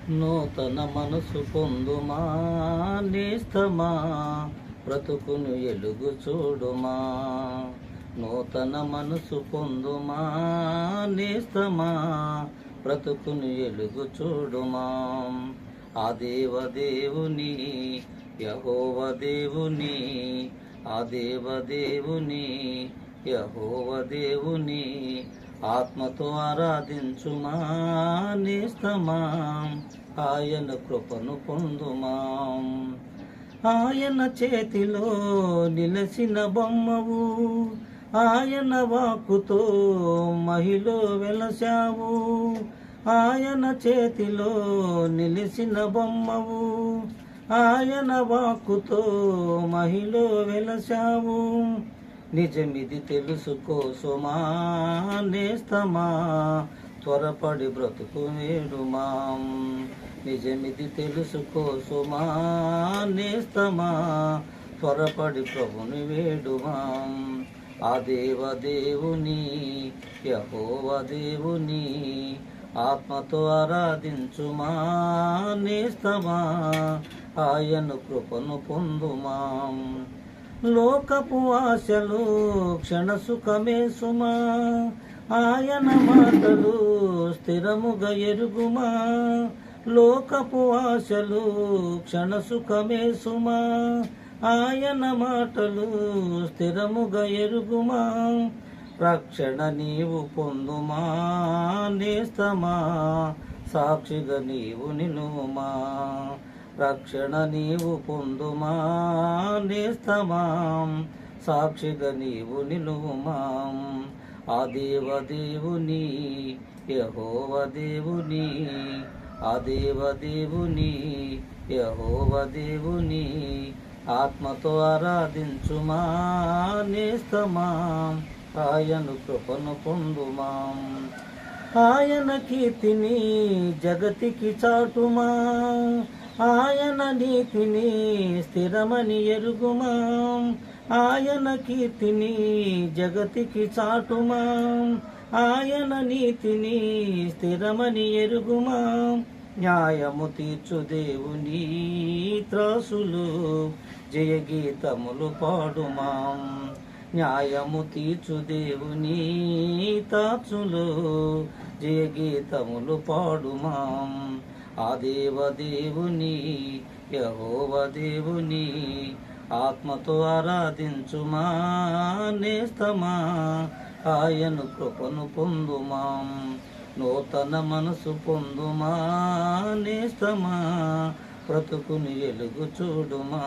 నూతన మనసు పొందుమా నేస్తమా, బ్రతుకును ఎలుగు చూడుమా. నూతన మనసు పొందుమా నేస్తమా, బ్రతుకును ఎలుగు చూడుమా. ఆ దేవదేవుని యెహోవ దేవుని, ఆ దేవదేవుని యెహోవ దేవుని ఆత్మతో ఆరాధించుమా నేస్తమా, ఆయన కృపను పొందుమా. ఆయన చేతిలో నిలసిన బొమ్మవు, ఆయన వాక్కుతో మహిలో వెలసావు. ఆయన చేతిలో నిలిసిన బొమ్మవు, ఆయన వాక్కుతో మహిలో వెలసావు. నిజమిది తెలుసుకో సుమా నేస్తమా, త్వరపడి బ్రతుకు వేడుమా. నిజమిది తెలుసుకో సుమా నేస్తమా, త్వరపడి ప్రభుని వేడుమా. ఆ దేవదేవుని యెహోవ దేవుని ఆత్మతో ఆరాధించుమా నేస్తమా, ఆయన కృపను పొందుమా. లోకపు ఆశలు క్షణ సుఖమే సుమా, ఆయన మాటలు స్థిరముగా ఎరుగుమా. లోకపు ఆశలు క్షణ సుఖమే సుమా, ఆయన మాటలు స్థిరముగా ఎరుగుమా. రక్షణ నీవు పొందుమా నేస్తమా, సాక్షిగా నీవు నిలువుమా. రక్షణ నీవు పొందుమా నేస్తమా, సాక్షిగా నీవు నిలువుమా. ఆ దేవదేవుని యెహోవ దేవుని, ఆ దేవదేవుని యెహోవ దేవుని ఆత్మతో ఆరాధించుమా నేస్తమా, ఆయన కృపను పొందుమా. ఆయన కీర్తిని జగతికి చాటుమా, ఆయన నీతిని స్థిరమని ఎరుగుమా. ఆయన కీర్తిని జగతికి చాటుమా, ఆయన నీతిని స్థిరమని ఎరుగుమా. న్యాయము తీర్చు దేవుని త్రాసులు జయగీతములు పాడుమా. న్యాయము తీర్చు దేవుని తాచులు జయగీతములు పాడుమా. ఆ దేవదేవుని యెహోవ దేవుని ఆత్మతో ఆరాధించుమా నేస్తమా, ఆయన కృపను పొందుమా. నూతన మనసు పొందుమా నేస్తమా, బ్రతుకుని ఎలుగు చూడుమా.